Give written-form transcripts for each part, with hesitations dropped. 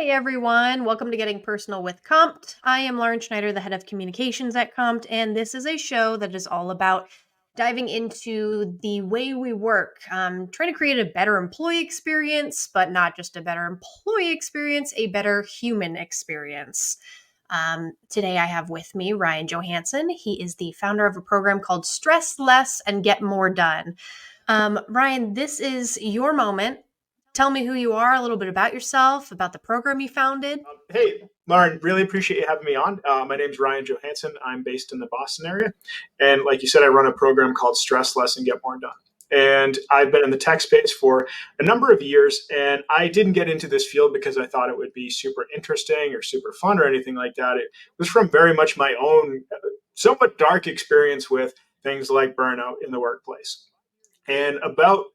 Hi, everyone. Welcome to Getting Personal with Compt. I am Lauren Schneider, the head of communications at Compt, and this is a show that is all about diving into the way we work, trying to create a better employee experience, but not just a better employee experience, a better human experience. Today, I have with me Ryan Johansen. He is the founder of a program called Stress Less and Get More Done. Ryan, this is your moment. Tell me who you are, a little bit about yourself, about the program you founded. Hey, Lauren, really appreciate you having me on. My name's Ryan Johansen. I'm based in the Boston area. And like you said, I run a program called Stress Less and Get More Done. And I've been in the tech space for a number of years. And I didn't get into this field because I thought it would be super interesting or super fun or anything like that. It was from very much my own, somewhat dark experience with things like burnout in the workplace. And about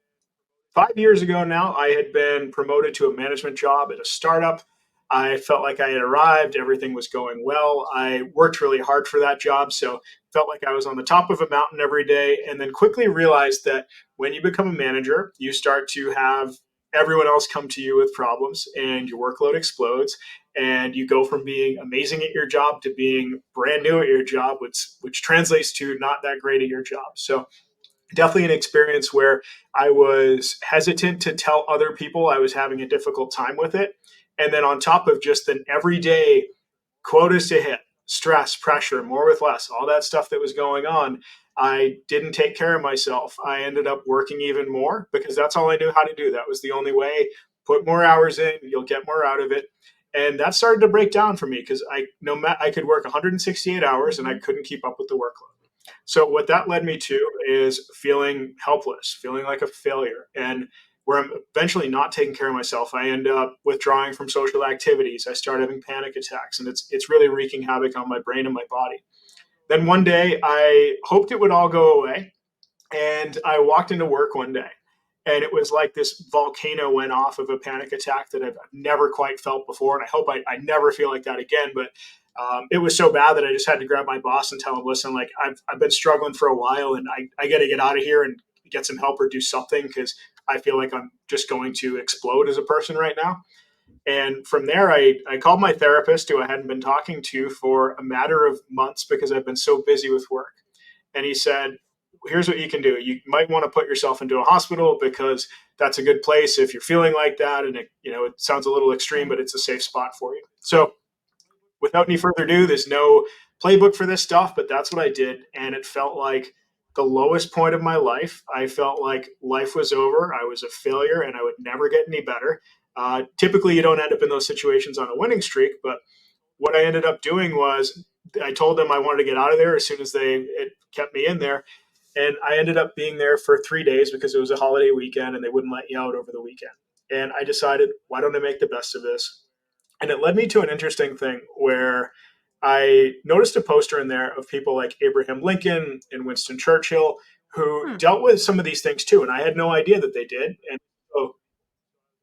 5 years ago now, I had been promoted to a management job at a startup. I felt like I had arrived. Everything was going well. I worked really hard for that job. So felt like I was on the top of a mountain every day. And then quickly realized that when you become a manager, you start to have everyone else come to you with problems and your workload explodes. And you go from being amazing at your job to being brand new at your job, which translates to not that great at your job. So definitely an experience where I was hesitant to tell other people I was having a difficult time with it. And then on top of just an everyday quotas to hit, stress, pressure, more with less, all that stuff that was going on, I didn't take care of myself. I ended up working even more because that's all I knew how to do. That was the only way. Put more hours in, you'll get more out of it. And that started to break down for me because I could work 168 hours and I couldn't keep up with the workload. So what that led me to is feeling helpless, feeling like a failure, and where I'm eventually not taking care of myself. I end up withdrawing from social activities. I start having panic attacks, and it's really wreaking havoc on my brain and my body. Then one day, I hoped it would all go away, and I walked into work one day, and it was like this volcano went off of a panic attack that I've never quite felt before. And I hope I never feel like that again. But it was so bad that I just had to grab my boss and tell him, listen, like I've been struggling for a while and I got to get out of here and get some help or do something because I feel like I'm just going to explode as a person right now. And from there, I called my therapist, who I hadn't been talking to for a matter of months because I've been so busy with work. And he said, here's what you can do. You might want to put yourself into a hospital because that's a good place if you're feeling like that. And it sounds a little extreme, but it's a safe spot for you. So without any further ado, there's no playbook for this stuff, but that's what I did. And it felt like the lowest point of my life. I felt like life was over. I was a failure and I would never get any better. Typically, you don't end up in those situations on a winning streak, but what I ended up doing was I told them I wanted to get out of there as soon as it kept me in there. And I ended up being there for 3 days because it was a holiday weekend and they wouldn't let you out over the weekend. And I decided, why don't I make the best of this? And it led me to an interesting thing where I noticed a poster in there of people like Abraham Lincoln and Winston Churchill who Hmm. dealt with some of these things too. And I had no idea that they did. And so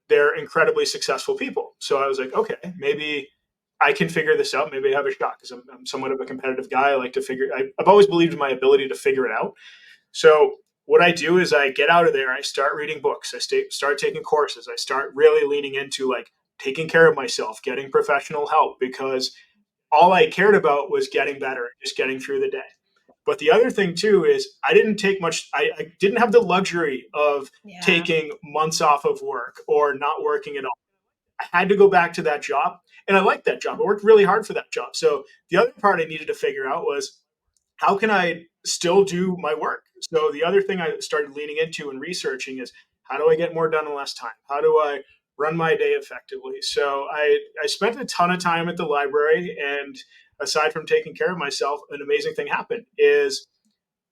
they're incredibly successful people. So I was like, okay, maybe I can figure this out. Maybe I have a shot because I'm somewhat of a competitive guy. I like to I've always believed in my ability to figure it out. So what I do is I get out of there. I start reading books. Start taking courses. I start really leaning into like taking care of myself, getting professional help because all I cared about was getting better, just getting through the day. But the other thing too is I didn't take much. I didn't have the luxury of Yeah. taking months off of work or not working at all. I had to go back to that job, and I liked that job. I worked really hard for that job. So the other part I needed to figure out was how can I still do my work? So the other thing I started leaning into and researching is how do I get more done in less time? How do I run my day effectively? So I spent a ton of time at the library, and aside from taking care of myself, an amazing thing happened is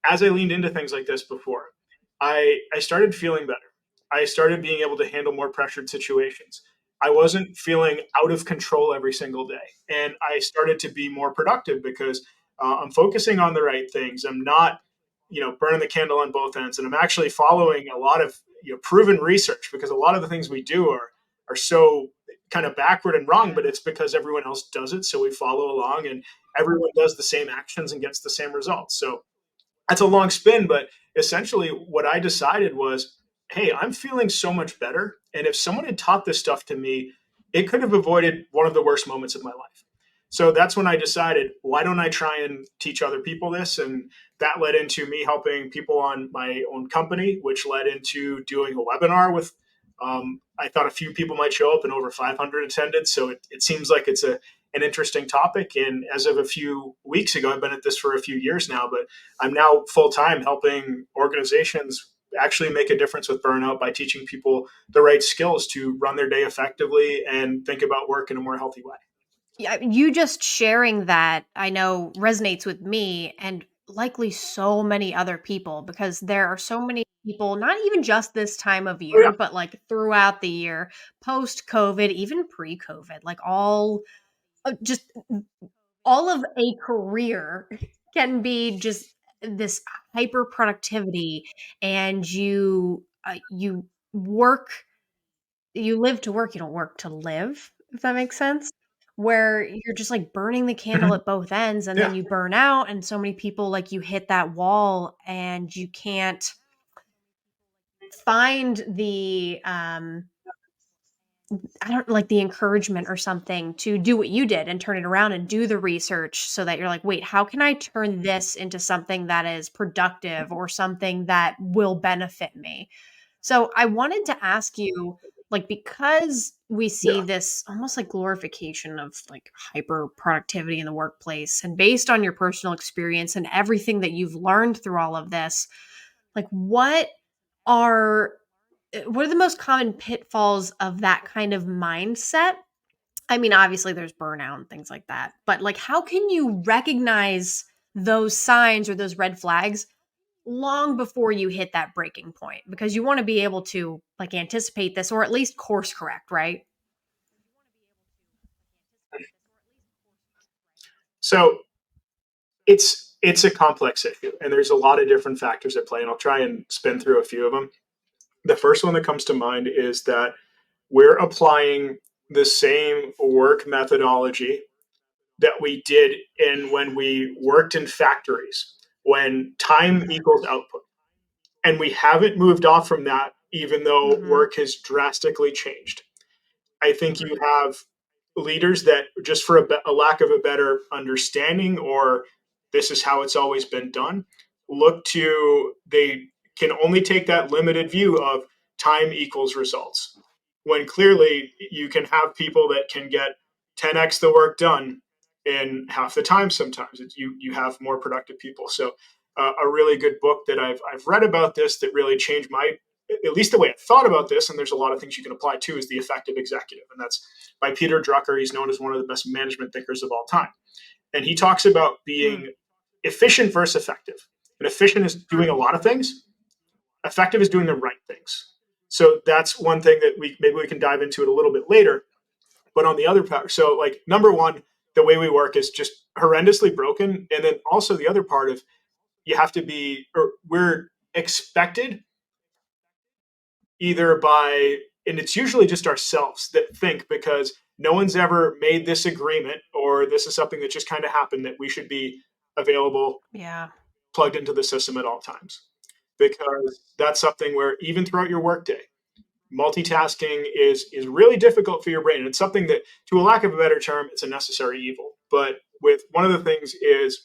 as I leaned into things like this before, I started feeling better. I started being able to handle more pressured situations. I wasn't feeling out of control every single day. And I started to be more productive because I'm focusing on the right things. I'm not, burning the candle on both ends. And I'm actually following a lot of proven research because a lot of the things we do are so kind of backward and wrong, but Yeah. it's because everyone else does it. So we follow along and everyone does the same actions and gets the same results. So that's a long spin, but essentially what I decided was, hey, I'm feeling so much better. And if someone had taught this stuff to me it could have avoided one of the worst moments of my life. So that's when I decided, why don't I try and teach other people this? And that led into me helping people on my own company, which led into doing a webinar with, I thought a few people might show up and over 500 attended. So it seems like it's an interesting topic. And as of a few weeks ago, I've been at this for a few years now, but I'm now full time helping organizations actually make a difference with burnout by teaching people the right skills to run their day effectively and think about work in a more healthy way. Yeah, you just sharing that I know resonates with me and likely so many other people because there are so many people, not even just this time of Oh yeah. year, but like throughout the year, post COVID, even pre COVID, like just all of a career can be just this hyper productivity and you work you live to work, you don't work to live, if that makes sense. Where you're just like burning the candle Mhm. at both ends and then Yeah. you burn out and so many people like you hit that wall and you can't find the I don't like the encouragement or something to do what you did and turn it around and do the research so that you're like, wait, how can I turn this into something that is productive or something that will benefit me? So I wanted to ask you, like, because we see Yeah. this almost like glorification of like hyper productivity in the workplace, and based on your personal experience and everything that you've learned through all of this, like, are what are the most common pitfalls of that kind of mindset? I mean, obviously there's burnout and things like that, but like, how can you recognize those signs or those red flags long before you hit that breaking point because you want to be able to like anticipate this or at least course correct, right? So it's a complex issue, and there's a lot of different factors at play, and I'll try and spin through a few of them. The first one that comes to mind is that we're applying the same work methodology that we did in when we worked in factories, when time equals output. And we haven't moved off from that, even though Mhm. work has drastically changed. I think you have leaders that just for a lack of a better understanding or this is how it's always been done, look to they can only take that limited view of time equals results. When clearly you can have people that can get 10x the work done in half the time sometimes. You have more productive people. So a really good book that I've read about this that really changed my at least the way I thought about this, and there's a lot of things you can apply to, is The Effective Executive. And that's by Peter Drucker. He's known as one of the best management thinkers of all time. And he talks about Mm. being efficient versus effective. And efficient is doing a lot of things, effective is doing the right things. So that's one thing that maybe we can dive into it a little bit later. But on the other part, so like number one, the way we work is just horrendously broken. And then also the other part of you have to be, or we're expected either by, and it's usually just ourselves that think because no one's ever made this agreement or this is something that just kind of happened that we should be available, Yeah. plugged into the system at all times. Because that's something where even throughout your workday, multitasking is really difficult for your brain. And it's something that, to a lack of a better term, it's a necessary evil. But with one of the things is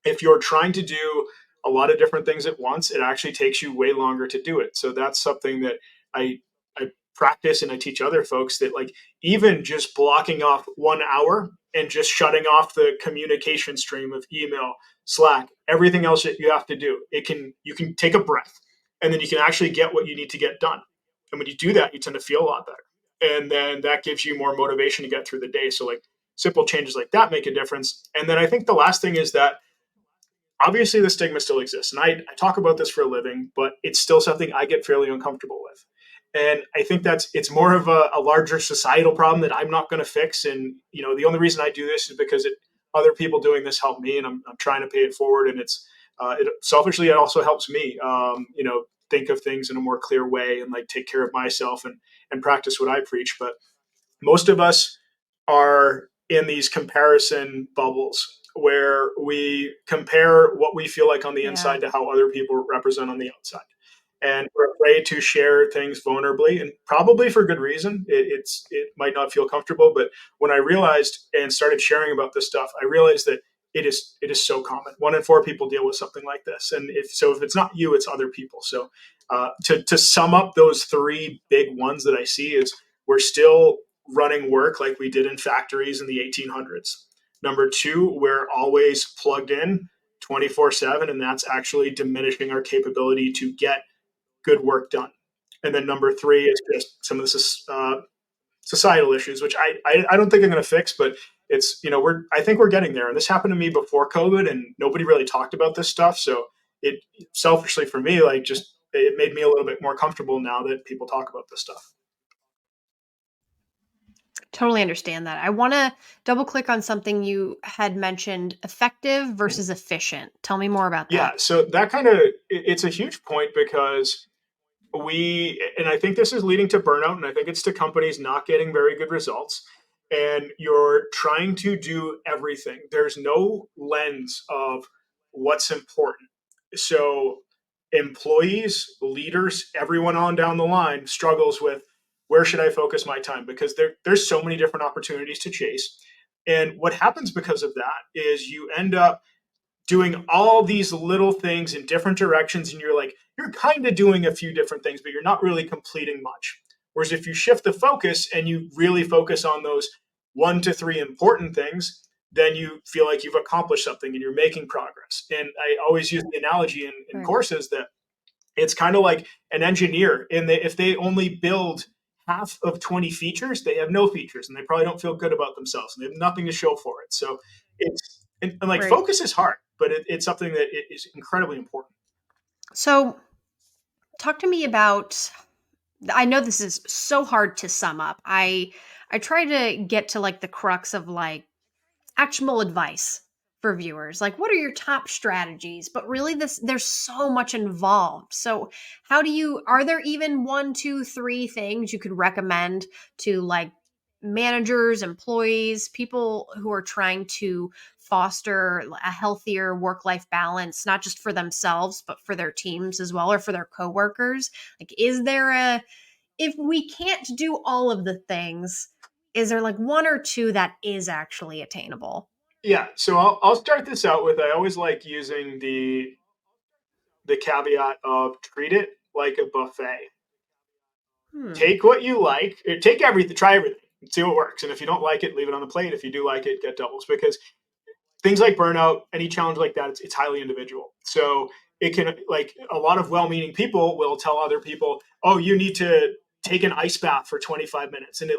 if you're trying to do a lot of different things at once, it actually takes you way longer to do it. So that's something that I I practice and I teach other folks that like even just blocking off 1 hour and just shutting off the communication stream of email, Slack, everything else that you have to do. You can take a breath and then you can actually get what you need to get done. And when you do that, you tend to feel a lot better. And then that gives you more motivation to get through the day. So like simple changes like that make a difference. And then I think the last thing is that obviously the stigma still exists. And I talk about this for a living, but it's still something I get fairly uncomfortable with. And I think it's more of a larger societal problem that I'm not going to fix. And, the only reason I do this is because other people doing this help me and I'm trying to pay it forward. And selfishly, it also helps me, think of things in a more clear way and like take care of myself and practice what I preach. But most of us are in these comparison bubbles where we compare what we feel like on the Yeah. inside to how other people represent on the outside. and we're afraid to share things vulnerably, and probably for good reason. It might not feel comfortable, but when I realized and started sharing about this stuff, I realized that it is so common. 1 in 4 people deal with something like this, and if it's not you, it's other people. So to sum up those three big ones that I see is we're still running work like we did in factories in the 1800s. Number two, we're always plugged in 24/7, and that's actually diminishing our capability to get good work done. And then number three is just some of this societal issues, which I don't think I'm going to fix, but it's, I think we're getting there. And this happened to me before COVID, and nobody really talked about this stuff. So it selfishly for me, like, just it made me a little bit more comfortable now that people talk about this stuff. Totally understand that. I want to double click on something you had mentioned, effective versus efficient. Tell me more about Yeah. that. So that it's a huge point because and I think this is leading to burnout, and I think it's to companies not getting very good results. And you're trying to do everything. There's no lens of what's important. So employees, leaders, everyone on down the line struggles with, where should I focus my time? Because there's so many different opportunities to chase. And what happens because of that is you end up doing all these little things in different directions, and you're kind of doing a few different things, but you're not really completing much. Whereas if you shift the focus and you really focus on those 1 to 3 important things, then you feel like you've accomplished something and you're making progress. And I always use the analogy in Right. courses that it's kind of like an engineer, and if they only build half of 20 features, they have no features, and they probably don't feel good about themselves, and they have nothing to show for it. So and like, Right. focus is hard, but it's something that is incredibly important. So, talk to me about, I know this is so hard to sum up. I try to get to like the crux of like actionable advice for viewers. Like, what are your top strategies? But really, there's so much involved. So how do you, are there even one, two, three things you could recommend to like managers, employees, people who are trying to foster a healthier work-life balance, not just for themselves but for their teams as well, or for their coworkers? Like, is there a, if we can't do all of the things, is there like one or two that is actually attainable? Yeah, so I'll start this out with, I always like using the caveat of, treat it like a buffet. Hmm. Take what you like, take everything, try everything, see what works, and if you don't like it, leave it on the plate. If you do like it, get doubles, because things like burnout, any challenge like that, it's highly individual. So it can, like, a lot of well-meaning people will tell other people, "Oh, you need to take an ice bath for 25 minutes," and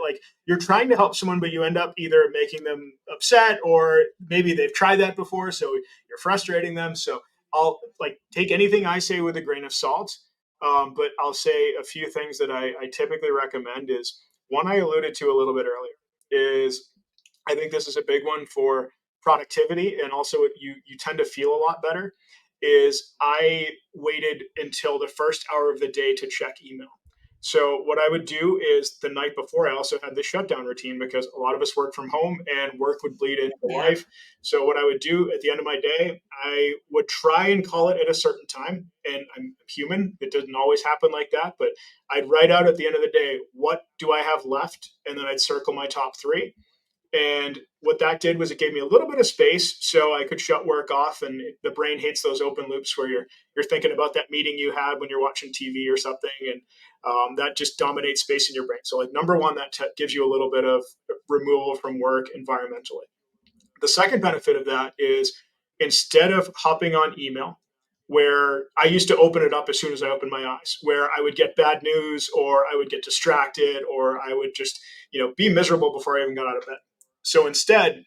you're trying to help someone, but you end up either making them upset, or maybe they've tried that before, so you're frustrating them. So I'll, like, take anything I say with a grain of salt. But I'll say a few things that I typically recommend. Is one I alluded to a little bit earlier. Is I think this is a big one for productivity, and also you tend to feel a lot better. Is I waited until the first hour of the day to check email. So what I would do is, the night before, I also had this shutdown routine, because a lot of us work from home and work would bleed into Yeah. life. So what I would do at the end of my day, I would try and call it at a certain time. And I'm human, it doesn't always happen like that, but I'd write out at the end of the day, what do I have left, and then I'd circle my top three. And what that did was, it gave me a little bit of space so I could shut work off. And the brain hates those open loops where you're thinking about that meeting you had when you're watching TV or something, and that just dominates space in your brain. So, like, number one, that gives you a little bit of removal from work environmentally. The second benefit of that is, instead of hopping on email, where I used to open it up as soon as I opened my eyes, where I would get bad news, or I would get distracted, or I would just, be miserable before I even got out of bed. So instead,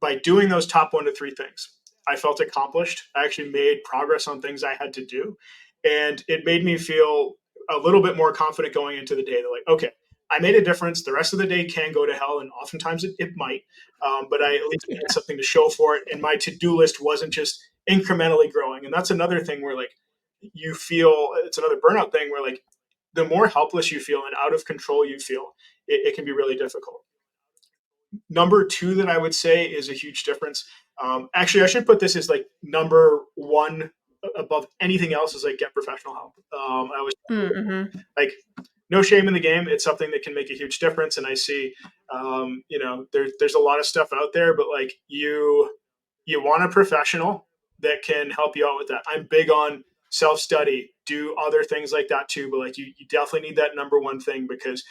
by doing those top 1 to 3 things, I felt accomplished. I actually made progress on things I had to do. And it made me feel a little bit more confident going into the day. They're like, okay, I made a difference. The rest of the day can go to hell, and oftentimes it might. But I at least had something to show for it. And my to do list wasn't just incrementally growing. And that's another thing where, like, you feel, it's another burnout thing where, like, the more helpless you feel and out of control you feel, it can be really difficult. Number two that I would say is a huge difference. Actually, I should put this as, like, number one above anything else is like get professional help. I was Mm-hmm. like no shame in the game. It's something that can make a huge difference. And I see, there's a lot of stuff out there, but like you want a professional that can help you out with that. I'm big on self study, do other things like that too, but like you definitely need that number one thing because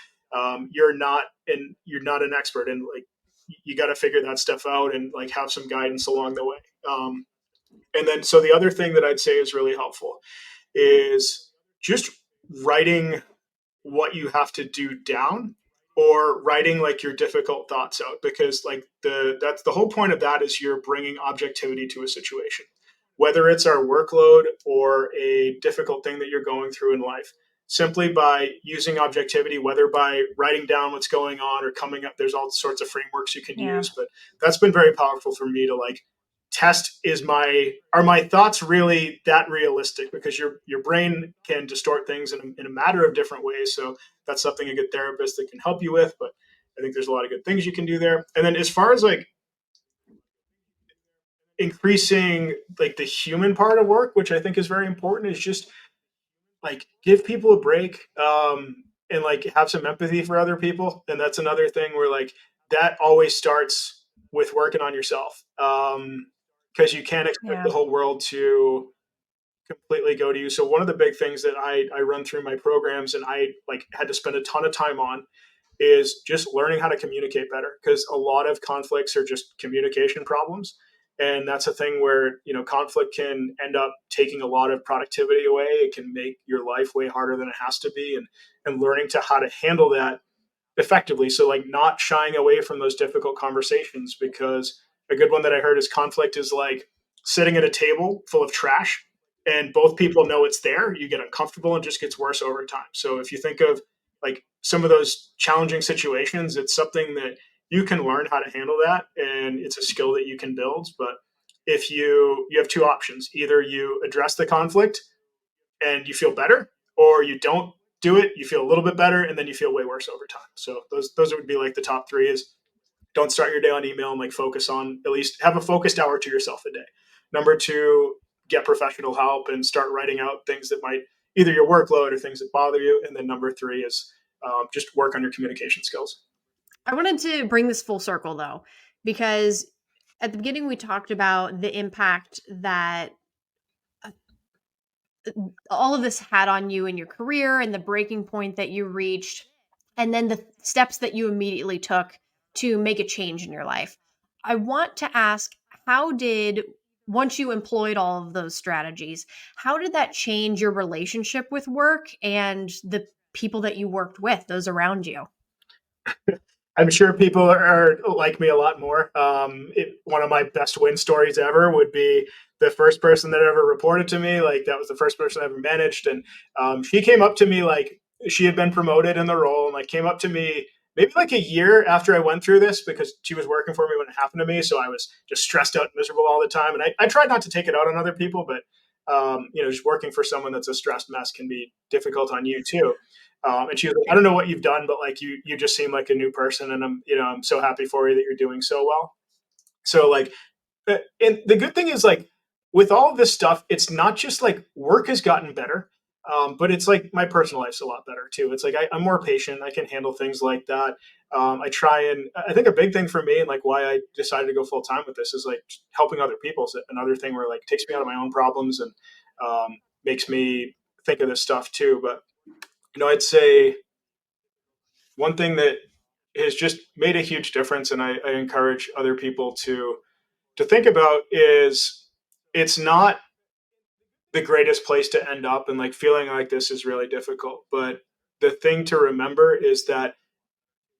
you're not an expert, and like you got to figure that stuff out and like have some guidance along the way. And then so the other thing that I'd say is really helpful is just writing what you have to do down or writing like your difficult thoughts out, because like that's the whole point of that is you're bringing objectivity to a situation, whether it's our workload or a difficult thing that you're going through in life. Simply by using objectivity, whether by writing down what's going on or coming up, there's all sorts of frameworks you can Yeah. use, but that's been very powerful for me to like test are my thoughts really that realistic, because your brain can distort things in a matter of different ways. So that's something a good therapist that can help you with, but I think there's a lot of good things you can do there. And then as far as like increasing like the human part of work, which I think is very important, is just like give people a break, and like have some empathy for other people. And that's another thing where like that always starts with working on yourself, because you can't expect Yeah. the whole world to completely go to you. So one of the big things that I run through my programs and I like had to spend a ton of time on is just learning how to communicate better, because a lot of conflicts are just communication problems. And that's a thing where conflict can end up taking a lot of productivity away. It can make your life way harder than it has to be, and learning to how to handle that effectively. So like not shying away from those difficult conversations, because a good one that I heard is conflict is like sitting at a table full of trash and both people know it's there. You get uncomfortable and just gets worse over time. So if you think of like some of those challenging situations, it's something that you can learn how to handle that, and it's a skill that you can build. But if you have two options, either you address the conflict and you feel better, or you don't do it, you feel a little bit better, and then you feel way worse over time. So those would be like the top three: is don't start your day on email and like focus on, at least have a focused hour to yourself a day. Number two, get professional help and start writing out things that might either your workload or things that bother you. And then number three is just work on your communication skills. I wanted to bring this full circle though, because at the beginning we talked about the impact that all of this had on you in your career and the breaking point that you reached, and then the steps that you immediately took to make a change in your life. I want to ask, how did, once you employed all of those strategies, how did that change your relationship with work and the people that you worked with, those around you? I'm sure people are like me a lot more. One of my best win stories ever would be the first person that ever reported to me. Like that was the first person I ever managed, and she came up to me like she had been promoted in the role, and like came up to me maybe like a year after I went through this, because she was working for me when it happened to me. So I was just stressed out and miserable all the time, and I tried not to take it out on other people, but just working for someone that's a stressed mess can be difficult on you too. And she was like, I don't know what you've done, but like you just seem like a new person, and I'm so happy for you that you're doing so well. So like, and the good thing is like with all of this stuff, it's not just like work has gotten better, but it's like my personal life's a lot better too. It's like I'm more patient. I can handle things like that. I think a big thing for me and like why I decided to go full time with this is like helping other people. Is another thing where like takes me out of my own problems and makes me think of this stuff too. But I'd say one thing that has just made a huge difference, and I encourage other people to think about, is it's not the greatest place to end up, and like feeling like this is really difficult. But the thing to remember is that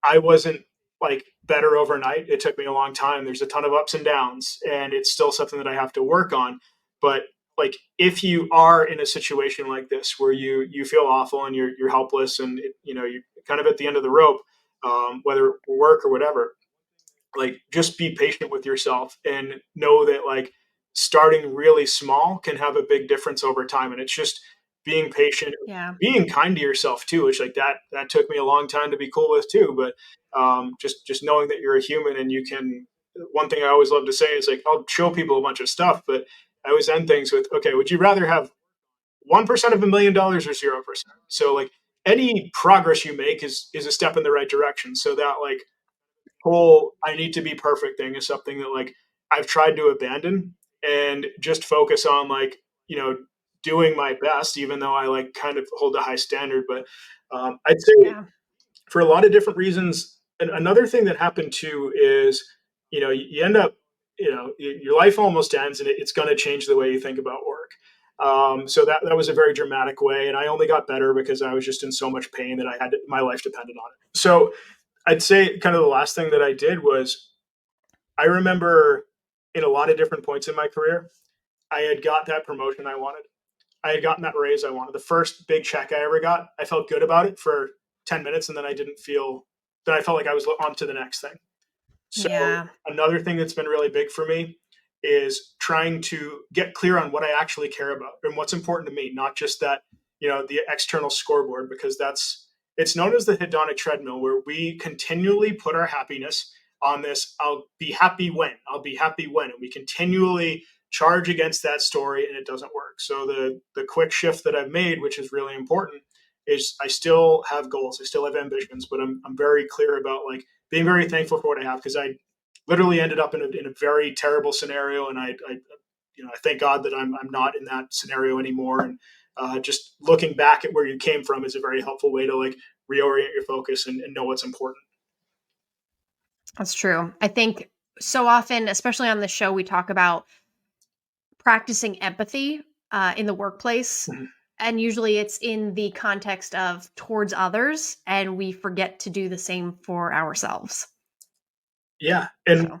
I wasn't like better overnight. It took me a long time. There's a ton of ups and downs, and it's still something that I have to work on. But like if you are in a situation like this where you feel awful and you're helpless, and you're kind of at the end of the rope, whether work or whatever, like just be patient with yourself and know that like starting really small can have a big difference over time. And it's just being patient, Yeah. being kind to yourself too, which like that took me a long time to be cool with too. But just knowing that you're a human and you can, one thing I always love to say is like I'll show people a bunch of stuff, but I always end things with, okay, would you rather have 1% of $1 million or 0%? So like any progress you make is a step in the right direction. So that like whole I need to be perfect thing is something that like I've tried to abandon and just focus on like, you know, doing my best, even though I like kind of hold a high standard. But I'd say Yeah. for a lot of different reasons. And another thing that happened too is, you end up, your life almost ends and it's going to change the way you think about work. So that was a very dramatic way. And I only got better because I was just in so much pain that my life depended on it. So I'd say kind of the last thing that I did was I remember in a lot of different points in my career, I had got that promotion I wanted. I had gotten that raise I wanted. The first big check I ever got, I felt good about it for 10 minutes and then I felt like I was on to the next thing. So Yeah. another thing that's been really big for me is trying to get clear on what I actually care about and what's important to me, not just that, the external scoreboard, because it's known as the hedonic treadmill where we continually put our happiness on this. I'll be happy when, and we continually charge against that story and it doesn't work. So the quick shift that I've made, which is really important, is I still have goals. I still have ambitions, but I'm very clear about like being very thankful for what I have, because I literally ended up in a very terrible scenario, and I thank God that I'm not in that scenario anymore. And just looking back at where you came from is a very helpful way to like reorient your focus and know what's important. That's true. I think so often, especially on the show, we talk about practicing empathy in the workplace. Mhm. And usually it's in the context of towards others, and we forget to do the same for ourselves. Yeah, and So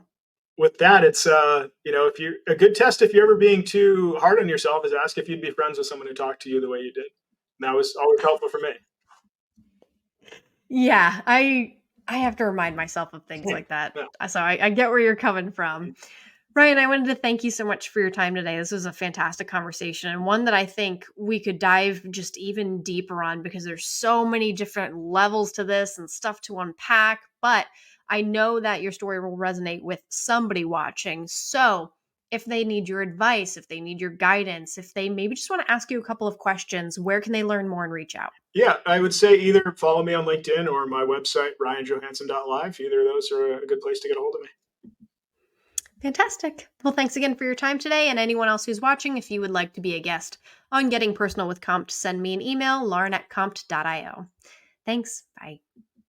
with that, it's if you a good test if you're ever being too hard on yourself is ask if you'd be friends with someone who talked to you the way you did. And that was always helpful for me. yeah, I have to remind myself of things like that. Yeah. So I get where you're coming from. Ryan, I wanted to thank you so much for your time today. This was a fantastic conversation, and one that I think we could dive just even deeper on, because there's so many different levels to this and stuff to unpack. But I know that your story will resonate with somebody watching. So if they need your advice, if they need your guidance, if they maybe just want to ask you a couple of questions, where can they learn more and reach out? Yeah, I would say either follow me on LinkedIn or my website, ryanjohansen.live. Either of those are a good place to get a hold of me. Fantastic. Well, thanks again for your time today. And anyone else who's watching, if you would like to be a guest on Getting Personal with Compt, send me an email, lauren@compt.io. Thanks. Bye.